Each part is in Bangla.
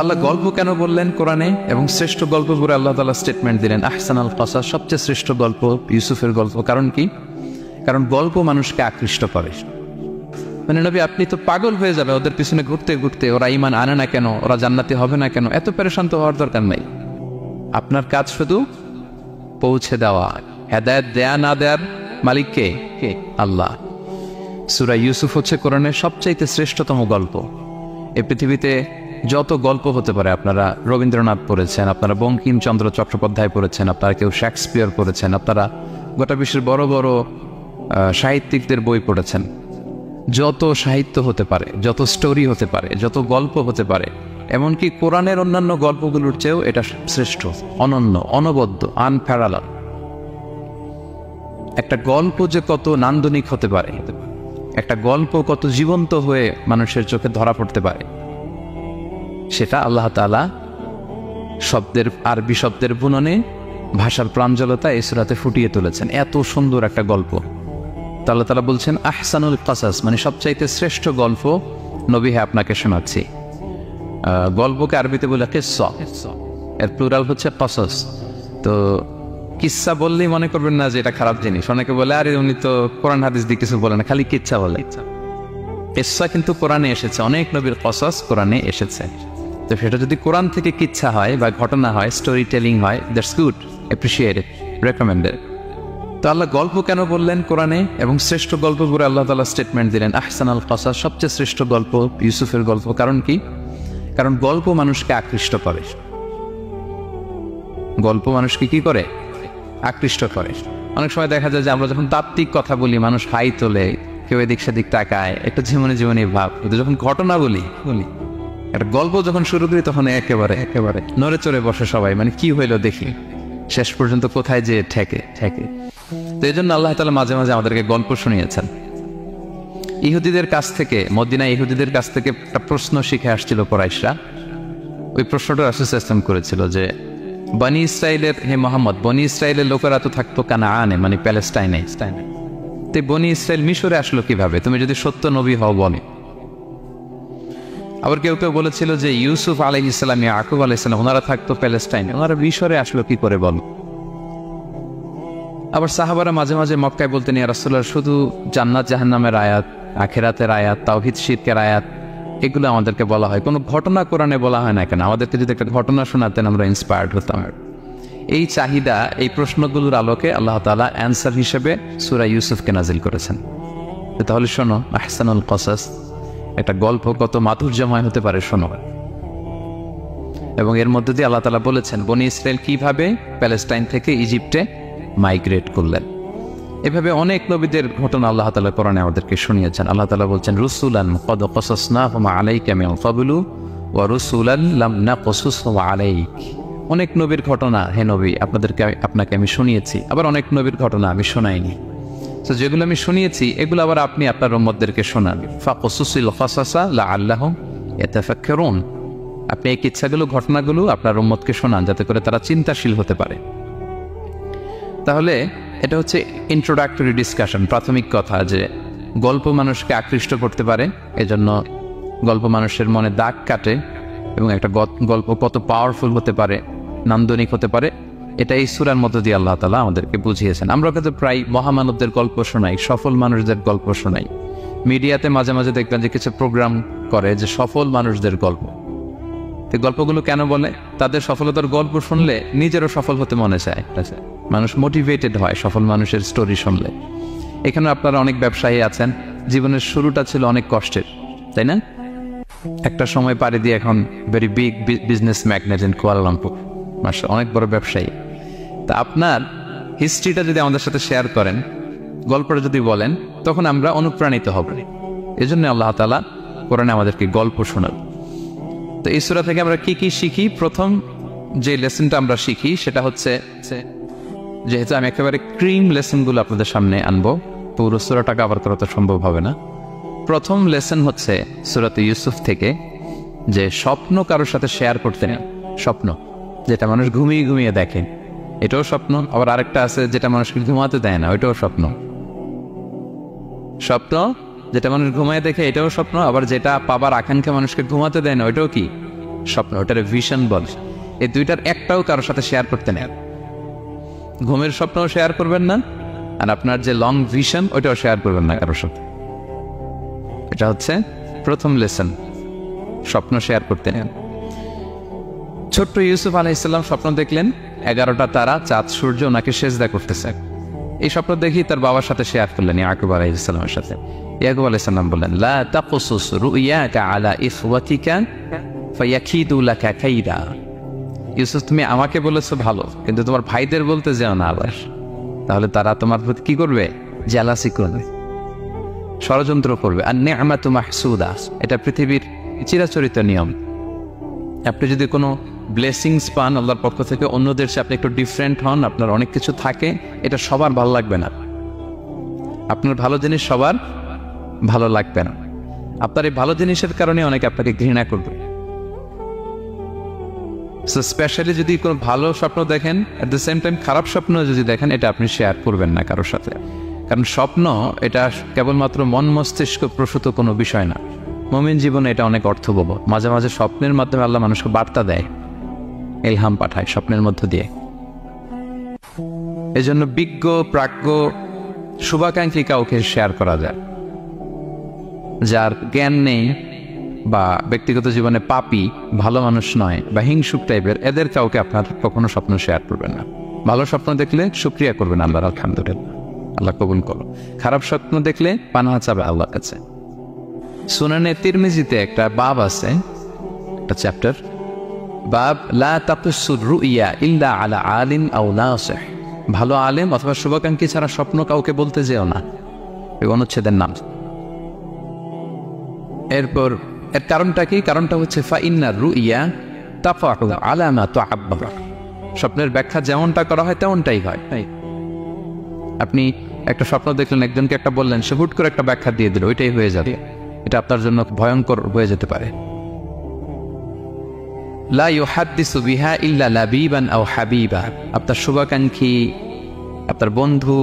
আল্লাহ গল্প কেন বললেন কোরআনে, এবং শ্রেষ্ঠ গল্প পরে আল্লাহ তাআলা স্টেটমেন্ট দিলেন আহসানুল কাসাস, সবচেয়ে শ্রেষ্ঠ গল্প ইউসুফের গল্প। কারণ কি? কারণ গল্প মানুষকে আকৃষ্ট করে। মানে নবী, আপনি তো পাগল হয়ে যাবে ওদের পিছনে ঘুরতে ঘুরতে, ওরা ঈমান আনে না কেন, ওরা জান্নাতি হবে না কেন, এত পেরেশান তো হওয়ার দরকার নাই। আপনার কাজ শুধু পৌঁছে দেওয়া। হেদায়েত দেয়া না দেয়ার মালিক কে? আল্লাহ। সূরা ইউসুফ হচ্ছে কোরআনের সবচাইতে শ্রেষ্ঠতম গল্প। এই পৃথিবীতে যত গল্প হতে পারে, আপনারা রবীন্দ্রনাথ পড়েছেন, আপনারা বঙ্কিমচন্দ্র চট্টোপাধ্যায় পড়েছেন, আপনারা কেউ শেক্সপিয়ার পড়েছেন, আপনারা গোটা বিশ্বের বড় বড় সাহিত্যিকদের বই পড়েছেন। যত সাহিত্য হতে পারে, যত স্টোরি হতে পারে, যত গল্প হতে পারে, এমনকি কোরআনের অন্যান্য গল্পগুলোর চেয়েও এটা শ্রেষ্ঠ, অনন্য, অনবদ্য, আনপ্যারালাল। একটা গল্প যে কত নান্দনিক হতে পারে, একটা গল্প কত জীবন্ত হয়ে মানুষের চোখে ধরা পড়তে পারে, সেটা আল্লাহ তাআলা শব্দের, আরবি শব্দের বুননে, ভাষার প্রাঞ্জলতা এই সূরাতে ফুটিয়ে তুলেছেন। এত সুন্দর একটা গল্প। আল্লাহ তাআলা বলছেন আহসানুল কাসাস, মানে সবচাইতে শ্রেষ্ঠ গল্প নবী হ্যাঁ আপনাকে শোনাচ্ছি। গল্পকে আরবিতে বলে কিসসা, এর প্লুরাল হচ্ছে কসস। তো কিসসা বললেই মনে করবেন না যে এটা খারাপ জিনিস। অনেকে বলে আরে উনি তো কোরআন হাদিস দিয়ে কিছু বলে না, খালি কিচ্ছা বলে। কিসসা কিন্তু কোরআনে এসেছে, অনেক নবীর কসস কোরআনে এসেছে। তো সেটা যদি কোরআন থেকে কিচ্ছা হয় বা ঘটনা হয়, স্টোরি টেলিং হয়, দ্যাটস গুড, অ্যাপ্রিসিয়েটেড, রেকমেন্ডেড। তো আল্লাহ গল্প কেন বললেন কোরআনে, এবং শ্রেষ্ঠ গল্প পরে আল্লাহ তাআলা স্টেটমেন্ট দিলেন আহসানুল কাসাস, সবচেয়ে শ্রেষ্ঠ গল্প ইউসুফের গল্প। কারণ কি? কারণ গল্প মানুষকে আকৃষ্ট করে। গল্প মানুষকে কি করে? আকৃষ্ট করে। অনেক সময় দেখা যায় যে আমরা যখন তাত্ত্বিক কথা বলি, মানুষ হাই তোলে, কেউ এদিক সেদিক তাকায়, একটা জীবনী জীবনী ভাব। কিন্তু যখন ঘটনা বলি, একটা গল্প যখন শুরু করি, তখন একেবারে নড়ে চড়ে বসে সবাই, মানে কি হইলো দেখি, শেষ পর্যন্ত কোথায় যে ঠেকে। তো এই জন্য আল্লাহ তাআলা মাঝে মাঝে আমাদেরকে গল্প শুনিয়েছেন। ইহুদিদের কাছ থেকে, মদিনা ইহুদিদের কাছ থেকে একটা প্রশ্ন শিখে আসছিল কুরাইশরা। ওই প্রশ্নটা রাসূল সাল্লাল্লাহু আলাইহি ওয়াসাল্লাম করেছিল যে বনি ইসরাইলের, হে মুহাম্মদ, বনি ইসরাইলের লোকেরা তো থাকতো কানাআনে, মানে প্যালেস্টাইনে। তো বনি ইসরাইল মিশরে আসলো কিভাবে? তুমি যদি সত্য নবী হও বলো। আবার কেউ কেউ বলেছিল যে ইউসুফ আলাইহিস সালাম, ইয়াকুব আলাইহিস সালাম, ওনারা থাকতো প্যালেস্টাইনে, ওনারা মিশরে আসলো কি করে বলো। আবার সাহাবারা মাঝে মাঝে মক্কায় বলতেন, ইয়া রাসূলুল্লাহ, শুধু জান্নাত জাহান্নামের আয়াত, আখিরাতের আয়াত, তাওহীদ শিরকের আয়াত, এগুলো আমাদেরকে বলা হয়, কোনো ঘটনা কোরআনে বলা হয় না কেন? আমাদেরকে যদি একটা ঘটনা শোনাতেন আমরা ইন্সপায়ার্ড হতাম। এই চাহিদা, এই প্রশ্নগুলোর আলোকে আল্লাহ তাআলা অ্যান্সার হিসেবে সূরা ইউসুফকে নাজিল করেছেন। তাহলে শোনো, আহসানুল কাসাস, একটা গল্প কত মাধুর্যময় হতে পারে শোনো। এবং এর মধ্যে দিয়ে আল্লাহ তাআলা বলেছেন বনি ইসরাইল কিভাবে প্যালেস্টাইন থেকে ইজিপ্টে মাইগ্রেট করলেন। এভাবে অনেক নবীদের ঘটনা আল্লাহ তাআলা কোরআনে আমাদেরকে শুনিয়েছেন। আল্লাহ তাআলা বলছেন রুসুলান কদ কাসাসনাহুম আলাইকা মিন ক্বাবলু ওয়া রুসুলান লাম নাকসুসহুম আলাইক। অনেক নবীর ঘটনা হে নবী আপনাকে আমি শুনিয়েছি, আবার অনেক নবীর ঘটনা আমি শোনাইনি। তো যেগুলো আমি শুনিয়েছি এগুলো আবার আপনি আপনার উম্মতদেরকে শোনান। ফাকসুসিল কাসাসা লাআল্লাহুম ইয়াতাফাক্কারুন। আপনি এই কিচ্ছাগুলো, ঘটনাগুলো আপনার উম্মতকে শোনান, যাতে করে তারা চিন্তাশীল হতে পারে। তাহলে এটা হচ্ছে ইন্ট্রোডাক্টরি ডিসকাশন, প্রাথমিক কথা, যে গল্প মানুষকে আকৃষ্ট করতে পারে, এজন্য গল্প মানুষের মনে দাগ কাটে, এবং একটা গল্প কত পাওয়ারফুল হতে পারে, নান্দনিক হতে পারে, এটা এই সূরার মধ্য দিয়ে আল্লাহ তাআলা আমাদেরকে বুঝিয়েছেন। আমরা কিন্তু প্রায় মহামানবদের গল্প শোনাই, সফল মানুষদের গল্প শোনাই। মিডিয়াতে মাঝে মাঝে দেখবেন যে কিছু প্রোগ্রাম করে যে সফল মানুষদের গল্প। তো গল্পগুলো কেন বলে? তাদের সফলতার গল্প শুনলে নিজেরও সফল হতে মনে চায়, মানুষ মোটিভেটেড হয় সফল মানুষের স্টোরি শুনলে। এখানে আপনারা অনেক ব্যবসায়ী আছেন, জীবনের শুরুটা ছিল অনেক কষ্টের, তাই না? একটা সময় পাড়ি দিয়ে এখন very big business magnate in Kuala Lumpur, অনেক বড় ব্যবসায়ী। তা আপনার হিস্ট্রিটা যদি আমাদের সাথে শেয়ার করেন, গল্পটা যদি বলেন, তখন আমরা অনুপ্রাণিত হব। এজন্য আল্লাহ তাআলা কোরআনে আমাদেরকে গল্প শোনান। তো এই সূরা থেকে আমরা কি কি শিখি? প্রথম যে লেসনটা আমরা শিখি সেটা হচ্ছে, যেহেতু আমি একেবারে ক্রিম লেসনগুলো আপনাদের সামনে আনবো, পুরো সূরাটা কভার করা তো সম্ভব হবে না। প্রথম লেসন হচ্ছে সূরাতে ইউসুফ থেকে, যে স্বপ্ন কারোর সাথে শেয়ার করতে নেই। স্বপ্ন যেটা মানুষ ঘুমিয়ে ঘুমিয়ে দেখে, এটাও স্বপ্ন। আবার আরেকটা আছে যেটা মানুষকে ঘুমাতে দেয় না, ওইটাও স্বপ্ন। স্বপ্ন যেটা মানুষ ঘুমায় দেখে, এটাও স্বপ্ন। আবার যেটা পাবার আকাঙ্ক্ষা মানুষকে ঘুমাতে দেয় না, ওইটাও কি স্বপ্ন, ওটার ভিশন বলে। এই দুইটার একটাও কারোর সাথে শেয়ার করতে নেই। ঘুমের স্বপ্নও শেয়ার করবেন না, আর আপনার যে লং ভিশন ওইটাও শেয়ার করবেন না কারোর সাথে। এটা হচ্ছে প্রথম লেসন, স্বপ্ন শেয়ার করতে নেন। ছোট্ট ইউসুফ আলাইহিসসালাম স্বপ্ন দেখলেন 11টা তারা, চাঁদ, সূর্য ওনাকে সেজদা করতেছে। এই স্বপ্ন দেখি তার বাবার সাথে শেয়ার করলেন, ইয়াকুব আলাইহিসসালামের সাথে। ইয়াকুব আলাইহিসসালাম বললেন, লা তাকুসুস রুইয়াকা আলা ইখওয়াতিকা ফায়াকিদু লাকা কাইদা। ইউসুফ, তুমি আমাকে বলেছো ভালো, কিন্তু তোমার ভাইদের বলতে যেও না আবার, তাহলে তারা তোমার প্রতি কি করবে? জেলাসি করবে, ষড়যন্ত্র করবে। আর নি'মাতু মাহসুদা, এটা পৃথিবীর চিরাচরিত নিয়ম। আপনি যদি কোনো ব্লেসিংস পান আল্লাহর পক্ষ থেকে, অন্যদের চেয়ে আপনি একটু ডিফারেন্ট হন, আপনার অনেক কিছু থাকে, এটা সবার ভালো লাগবে না। আপনার ভালো জিনিস সবার ভালো লাগবে না। আপনার এই ভালো জিনিসের কারণে অনেকে আপনাকে ঘৃণা করবে। সো স্পেশালি যদি কোনো ভালো স্বপ্ন দেখেন, অ্যাট দ্য সেম টাইম খারাপ স্বপ্ন যদি দেখেন, এটা আপনি শেয়ার করবেন না কারোর সাথে। কারণ স্বপ্ন এটা কেবলমাত্র মন মস্তিষ্ক প্রসূত কোনো বিষয় না। মুমিন জীবনে এটা অনেক অর্থবহ। মাঝে মাঝে স্বপ্নের মাধ্যমে আল্লাহ মানুষকে বার্তা দেয়, ইলহাম পাঠায় স্বপ্নের মধ্য দিয়ে। এজন্য বিজ্ঞ, প্রাজ্ঞ, শুভাকাঙ্ক্ষী কাউকে শেয়ার করা যায়। যার জ্ঞান নেই বা ব্যক্তিগত জীবনে পাপী, ভালো মানুষ নয় বা হিংসুক টাইপের, এদের কাউকে আপনার কখনো স্বপ্ন শেয়ার করবেন না। ভালো স্বপ্ন দেখলে শুকরিয়া করবেন আল্লাহর, আলহামদুলিল্লাহ, আল্লাহ কবুল করো। খারাপ স্বপ্ন দেখলে পানাহা চাবে আল্লাহর কাছে। সুনানে তিরমিজিতে একটা বাব আছে, একটা চ্যাপ্টার, বাব লা তাকুসুর রুইয়া ইল্লা আলা আলিম আও নাসিহ। ভালো আলেম অথবা শুভাকাঙ্ক্ষী ছাড়া স্বপ্ন কাউকে বলতে যেও না, এই অনুচ্ছেদের নাম। এরপর এর কারণটা কি? কারণটা হচ্ছে ফাইন্নার রুইয়া তাফাউ আলা মা তুআব্বার। স্বপ্নের ব্যাখ্যা যেমনটা করা হয় তেমনটাই হয়। আপনি একটা স্বপ্ন দেখলেন, একজনকে একটা বললেন, সে হুট করে একটা ব্যাখ্যা দিয়ে দিল, ওইটাই হয়ে যাবে। এটা আপনার জন্য ভয়ঙ্কর হয়ে যেতে পারে। লা ইউহাদ্দিসু বিহা ইল্লা লাবিবান আও হাবিবা। আপনার শুভাকাঙ্ক্ষী, আপনার বন্ধু,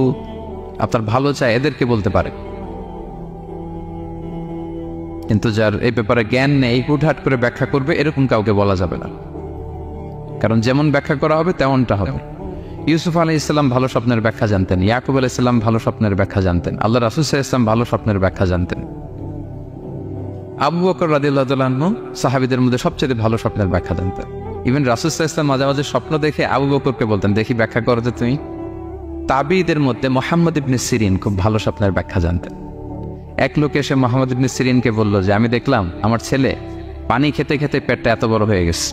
আপনার ভালো চায়, এদেরকে বলতে পারে। কিন্তু যার এই ব্যাপারে জ্ঞান নেই, হুটহাট করে ব্যাখ্যা করবে, এরকম কাউকে বলা যাবে না। কারণ যেমন ব্যাখ্যা করা হবে তেমনটা হবে। ইউসুফ আলাইহিস সালাম ভালো স্বপ্নের ব্যাখ্যা জানতেন, ইয়াকুব আলাইহিস সালাম ভালো স্বপ্নের ব্যাখ্যা জানতেন, আল্লাহ রাসূল সাল্লাল্লাহু আলাইহি ওয়াসাল্লাম ভালো স্বপ্নের ব্যাখ্যা জানতেন। আবু বকর রাদিয়াল্লাহু তাআলা আনহু সাহাবীদের মধ্যে সবচেয়ে ভালো স্বপ্নের ব্যাখ্যা জানতেন। ইভেন রাসূল সাল্লাল্লাহু আলাইহি ওয়াসাল্লাম মাঝে মাঝে স্বপ্ন দেখে আবু বকরকে বলতেন, দেখি ব্যাখ্যা করো তো তুমি। তাবিঈদের মধ্যে মুহাম্মদ ইবনে সিরিন খুব ভালো স্বপ্নের ব্যাখ্যা জানতেন। এক লোক এসে মুহাম্মদ ইবনে সিরিনকে বলল যে, আমি দেখলাম আমার ছেলে পানি খেতে খেতে পেটটা এত বড় হয়ে গেছে।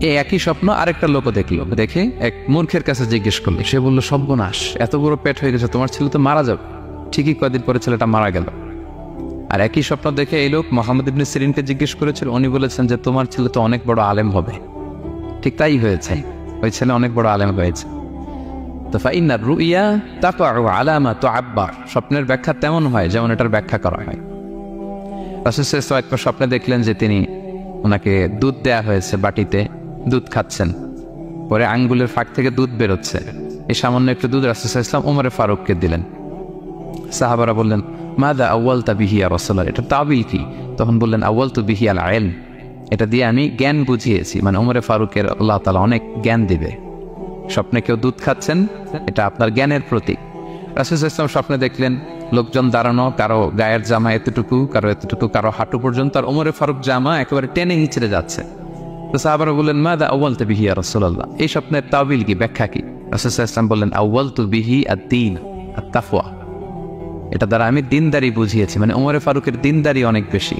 এই একই স্বপ্ন আরেকটা লোকও দেখলো, দেখে এক মূর্খের কাছে জিজ্ঞেস করলো। সে বলল, সর্বনাশ, এত বড় পেট হয়ে গেছে, তোমার ছেলে তো মারা যাবে। ঠিকই কয়েকদিন পরে ছেলেটা মারা গেল। আর একই স্বপ্ন দেখে এই লোক মুহাম্মদ ইবনে সিরিনকে জিজ্ঞেস করেছিল, উনি বলেছেন যে তোমার ছেলে তো অনেক বড় আলেম হবে। ঠিক তাই হয়েছে, ওই ছেলে অনেক বড় আলেম হয়েছে। তো ফাইন্নার রুইয়া তাফাউ আলা মা তুআব্বার। স্বপ্নের ব্যাখ্যা তেমন হয় যেমন এটার ব্যাখ্যা করা হয়। রাসূল সাল্লাল্লাহু আলাইহি ওয়াসাল্লাম একবার স্বপ্নে দেখলেন যে তিনি, ওনাকে দুধ দেয়া হয়েছে, বাটিতে দুধ খাচ্ছেন, পরে আঙ্গুলের ফাঁক থেকে দুধ বেরোচ্ছে। এই সামান্য একটু দুধ রাসূল সাল্লাল্লাহু আলাইহি ওয়াসাল্লাম ওমরে ফারুককে দিলেন। সাহাবারা বললেন, মাযা আউয়ালতা বিহি ইয়া রাসূলুল্লাহ, এটা তাবিল কি? তখন বললেন, আউয়ালতু বিহি আল ইলম, এটা দিয়ে আমি জ্ঞান বুঝিয়েছি। মানে ওমরে ফারুকের আল্লাহ তাআলা অনেক জ্ঞান দিবে। স্বপ্নে কেউ দুধ খাচ্ছেন, এটা আপনার জ্ঞানের প্রতীক। রাসূল সাল্লাল্লাহু আলাইহি ওয়াসাল্লাম স্বপ্নে দেখলেন লোকজন দাঁড়ানো, কারো গায়ের জামা এতটুকু, কারো এতটুকু, কারো হাঁটু পর্যন্ত, আর ওমরে ফারুক জামা একেবারে টেনে হিঁচড়ে যাচ্ছে। তো সাহাবারা বললেন, মাযা আউয়ালতা বিহি ইয়া রাসূলুল্লাহ, এই স্বপ্নের তাবিল কি, ব্যাখ্যা কি? রাসূল সাল্লাল্লাহু আলাইহি ওয়াসাল্লাম বললেন, আউয়ালতু বিহি আদ-দীন আত-তাকওয়া, এটা দ্বারা আমি দিনদারি বুঝিয়েছি। মানে ওমরে ফারুকের দিনদারি অনেক বেশি।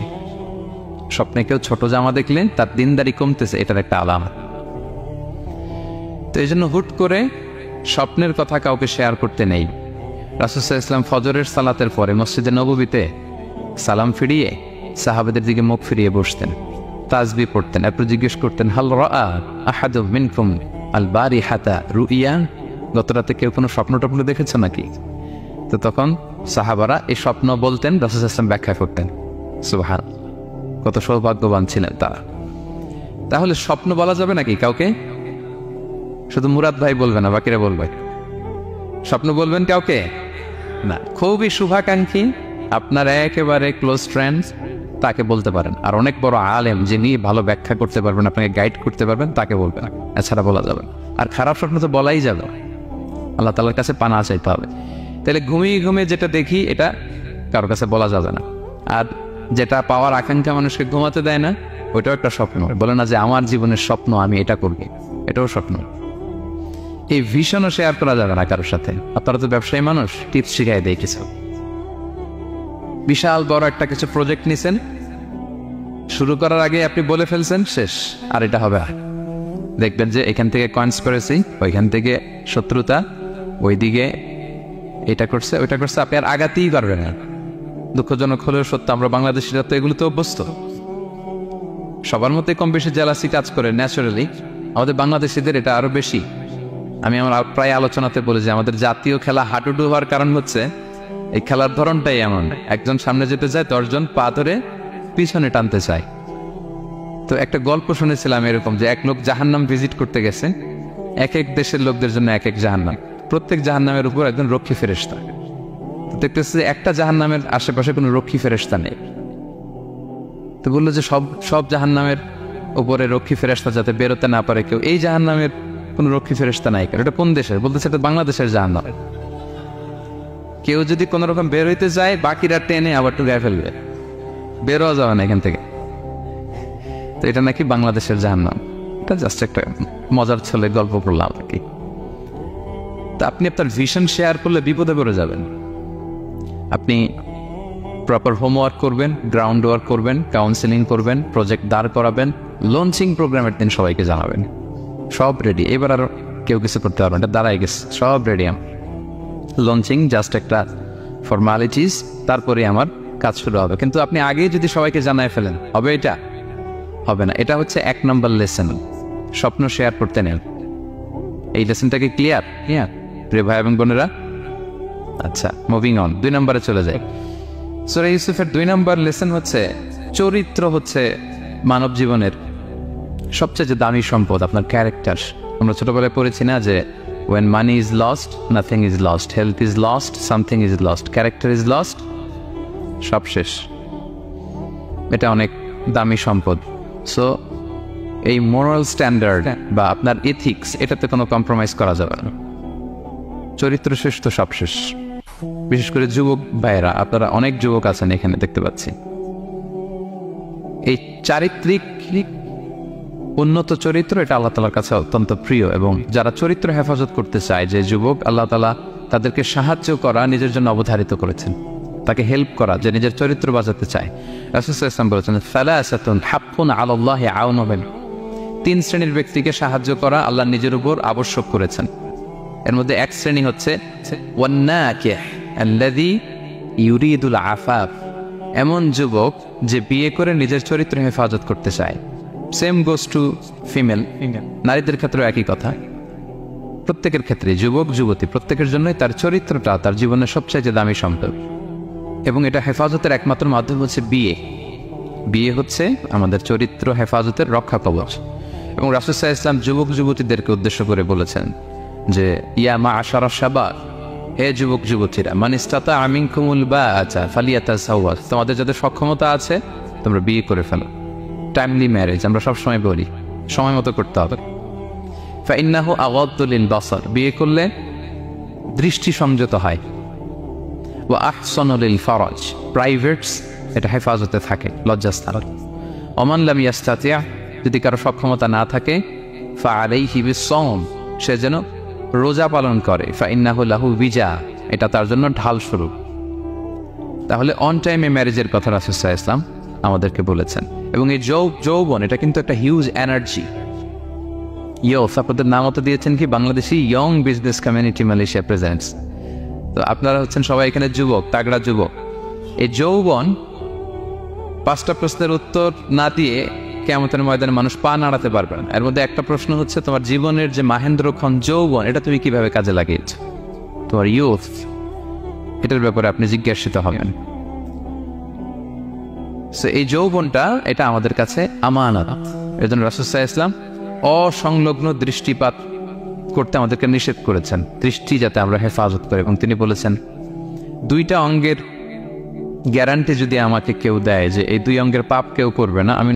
স্বপ্নে কেউ ছোট জামা দেখলে তার দিনদারি কমতেছে, এটার একটা আলামত। তো এই জন্য হুট করে স্বপ্নের কথা কাউকে শেয়ার করতে নেই। রাসূল সাল্লাল্লাহু আলাইহি ওয়াসাল্লাম ফজরের সালাতের পরে মসজিদে নববীতে সালাম ফিরিয়ে সাহাবাদের দিকে মুখ ফিরিয়ে বসতেন, তাসবিহ পড়তেন, এরপর জিজ্ঞেস করতেন, হাল রাআ আহাদু মিনকুম আল বারিহাতা রুইয়া, গত রাতে কেউ কোনো স্বপ্ন টপ্ন দেখেছে নাকি? তো তখন সাহাবারা এই স্বপ্ন বলতেন, রাসূল সাল্লাল্লাহু আলাইহি ওয়াসাল্লাম ব্যাখ্যা করতেন। সুবহানাল্লাহ, কত সৌভাগ্যবান ছিলেন তারা। তাহলে স্বপ্ন বলা যাবে নাকি কাউকে? শুধু মুরাদ ভাই বলবে না, বাকিরা বলবে? স্বপ্ন বলবেন কাউকে না। খুবই শুভাকাঙ্ক্ষী, আপনার একেবারে ক্লোজ ফ্রেন্ডস, তাকে বলতে পারেন। আর অনেক বড় আলেম যিনি ভালো ব্যাখ্যা করতে পারবেন, আপনাকে গাইড করতে পারবেন, তাকে বলবেন, এছাড়া বলা যাবে না। আর খারাপ স্বপ্ন তো বলাই যাবে, আল্লাহ তাআলার কাছে পানা চাইতে হবে। তাহলে ঘুমিয়ে ঘুমিয়ে যেটা দেখি এটা কারোর কাছে বলা যাবে না। আর যেটা পাওয়ার আকাঙ্ক্ষা মানুষকে ঘুমাতে দেয় না, ওইটাও একটা স্বপ্ন। বলে না যে আমার জীবনের স্বপ্ন আমি এটা করবি, এটাও স্বপ্ন। এই ভিশনও শেয়ার করা যাবে না কারোর সাথে। আপনারা তো ব্যবসায়ী মানুষ, টিপস শিখাই দেয় কিছু। বিশাল বড় একটা কিছু প্রজেক্ট নিছেন, শুরু করার আগে আপনি বলে ফেলছেন শেষ, আর এটা হবে না। দেখবেন যে এখান থেকে কনস্পিরেসি, ওইখান থেকে শত্রুতা, ওইদিকে এটা করছে ওইটা করছে, আপনি আর আগাতেই পারবেন না। দুঃখজনক হলেও সত্য, আমরা বাংলাদেশিরা তো এগুলো তো অভ্যস্ত। সবার মধ্যে কম বেশি জেলাসি কাজ করে ন্যাচারালি, আমাদের বাংলাদেশিদের এটা আরো বেশি। আমি আমার প্রায় আলোচনাতে বলি যে আমাদের জাতীয় খেলা হাডুডু হওয়ার কারণ হচ্ছে এই খেলার ধরনটাই এমন, একজন সামনে যেতে চায়, 10 জন পা ধরে পিছনে টানতে চায়। তো একটা গল্প শুনেছিলাম এরকম, যে এক লোক জাহান্নাম ভিজিট করতে গেছে, এক এক দেশের লোকদের জন্য এক এক জাহান্নাম, প্রত্যেক জাহান্নামের উপর একজন রক্ষী ফেরেশতা। দেখতেছে যে একটা জাহান্নামের আশেপাশে কোনো রক্ষী ফেরেশতা নেই। তো বললো যে সব জাহান্নামের উপরে রক্ষী ফেরেশতা যাতে বেরোতে না পারে কেউ, এই জাহান্নামের কোনো রক্ষী ফেরেশতা নাই। এটা কোন দেশের? বলতেছে এটা বাংলাদেশের জাহান্নাম। কেউ যদি কোনো রকম বের হইতে যায়, বাকিরা টেনে আবার টুকায় ফেলবে, বেরোয়া যাবে না এখান থেকে। তো এটা নাকি বাংলাদেশের জাহান্নাম। এটা জাস্ট একটা মজার ছলে গল্প করলাম আর কি। তা আপনি আপনার ভিশন শেয়ার করলে বিপদে পড়ে যাবেন। আপনি প্রপার হোমওয়ার্ক করবেন, গ্রাউন্ড ওয়ার্ক করবেন, কাউন্সেলিং করবেন, প্রজেক্ট দাঁড় করাবেন, লঞ্চিং প্রোগ্রামের দিন সবাইকে জানাবেন, সব রেডি। এবার আর কেউ কিছু করতে পারবেন, এটা দাঁড়াই গেছে, সব রেডি। লঞ্চিং জাস্ট একটা ফর্মালিটিস, তারপরে আমার কাজ শুরু হবে। কিন্তু আপনি আগেই যদি সবাইকে জানায় ফেলেন, হবে? এটা হবে না। এটা হচ্ছে 1 নম্বর লেসন, স্বপ্ন শেয়ার করতে নেন। এই লেসনটাকে ক্লিয়ার? প্রিয় ভাই এবং বোনেরা, আচ্ছা মুভিং অন, 2 নম্বরে চলে যায়। সূরা ইউসুফের 2 নম্বর লেসন হচ্ছে চরিত্র হচ্ছে মানব জীবনের সবচেয়ে যে দামি সম্পদ, আপনার ক্যারেক্টার। আমরা ছোটবেলায় পড়েছি না যে when money is lost, nothing is lost, health is lost, something is lost, character is lost, সব শেষ। এটা অনেক দামি সম্পদ। সো এই মোরাল স্ট্যান্ডার্ড বা আপনার এথিক্স, এটাতে কোনো কম্প্রোমাইজ করা যাবে না। চরিত্র শেষ তো সব শেষ। বিশেষ করে যুবক ভাইয়েরা, আপনারা অনেক যুবক আছেন এখানে দেখতে পাচ্ছি। এই চারিত্রিক উন্নত চরিত্র, এটা আল্লাহ তাআলার কাছে অত্যন্ত প্রিয়। এবং যারা চরিত্র হেফাজত করতে চায়, যে যুবক, আল্লাহ তাআলা তাদেরকে সাহায্য করা নিজের জন্য অবধারিত করেছেন, তাকে হেল্প করা, যে নিজের চরিত্র বাঁচাতে চায়। রাসূল সাল্লাল্লাহু আলাইহি ওয়াসাল্লাম বলেছেন, সালাসাতুন হাক্কুন আলাল্লাহি আউনুহুম, 3 শ্রেণীর ব্যক্তিকে সাহায্য করা আল্লাহ নিজের উপর আবশ্যক করেছেন। এর মধ্যে এক শ্রেণী হচ্ছে ওয়ান্নাকিহ আল্লাযী ইউরিদুল আফাফ, এমন যুবক যে বিয়ে করে নিজের চরিত্র হেফাজত করতে চায়। সেম গোস টু ফিমেল, নারীদের ক্ষেত্রেও একই কথা। প্রত্যেকের ক্ষেত্রে, যুবক যুবতী প্রত্যেকের জন্যই তার চরিত্রটা তার জীবনের সবচেয়ে দামি সম্পদ। এবং এটা হেফাজতের একমাত্র মাধ্যম হচ্ছে বিয়ে। বিয়ে হচ্ছে আমাদের চরিত্র হেফাজতের রক্ষা কবচ। এবং রাসূল সাল্লাল্লাহু আলাইহি ওয়াসাল্লাম যুবক যুবতীদেরকে উদ্দেশ্য করে বলেছেন যে ইয়া মাআশারা শাবাব, হে যুবক যুবতীরা, মান ইসতাতা মিনকুমুল বাআতা ফালিয়াতাযাওয়াজ, তোমাদের যাদের সক্ষমতা আছে তোমরা বিয়ে করে ফেলো। টাইমলি ম্যারেজ আমরা সবসময় বলি, সময় মতো করতে হবে। ফাইন্নাহু আগাদ্দু লিল বাসার, বিয়ে করলে দৃষ্টি সংযত হয়। ওয়া আহসানু লিল ফারাজ, প্রাইভেটস এটা হেফাজতে থাকে, লজ্জাস্থান। ওমান লাম ইয়াস্তাতি', যদি কারো সক্ষমতা না থাকে, ফাআলাইহি বিসসাওম, সে যেন রোজা পালন করে। ফাইন্নাহু লাহু বিজা, এটা তার জন্য ঢাল স্বরূপ। তাহলে অন টাইমে ম্যারেজের কথা রাসূল সাল্লাল্লাহু আলাইহি ওয়াসাল্লাম আমাদেরকে বলেছেন। এবং এই যৌবন এটা কিন্তু একটা হিউজ এনার্জি। ইয়স, আপনাদের নাম তো দিয়েছেন কি Bangladeshi young business community Malaysia presents. তো আপনারা হচ্ছেন সবাই এখানে যুবক, তাগড়া যুবক। এই যৌবন, 5টা প্রশ্নের উত্তর না দিয়ে কিয়ামতের ময়দানে মানুষ পা নাড়াতে পারবে না। এর মধ্যে একটা প্রশ্ন হচ্ছে তোমার জীবনের যে মাহেন্দ্রক্ষণ যৌবন, এটা তুমি কিভাবে কাজে লাগিয়েছ, তোমার ইয়ুথ, এটার ব্যাপারে আপনি জিজ্ঞাসিত হবেন। সো এই যৌবনটা এটা আমাদের কাছে আমানত। এর জন্য রাসূল সাল্লাল্লাহু আলাইহি ওয়াসাল্লাম অসংলগ্ন দৃষ্টিপাত করতে আমাদেরকে নিষেধ করেছেন, দৃষ্টি যাতে আমরা হেফাজত করি। এবং তিনি বলেছেন 2টা অঙ্গের গ্যারান্টি যদি আমাকে কেউ দেয় যে এই দুই অঙ্গের পাপ কেউ করবে না, আমি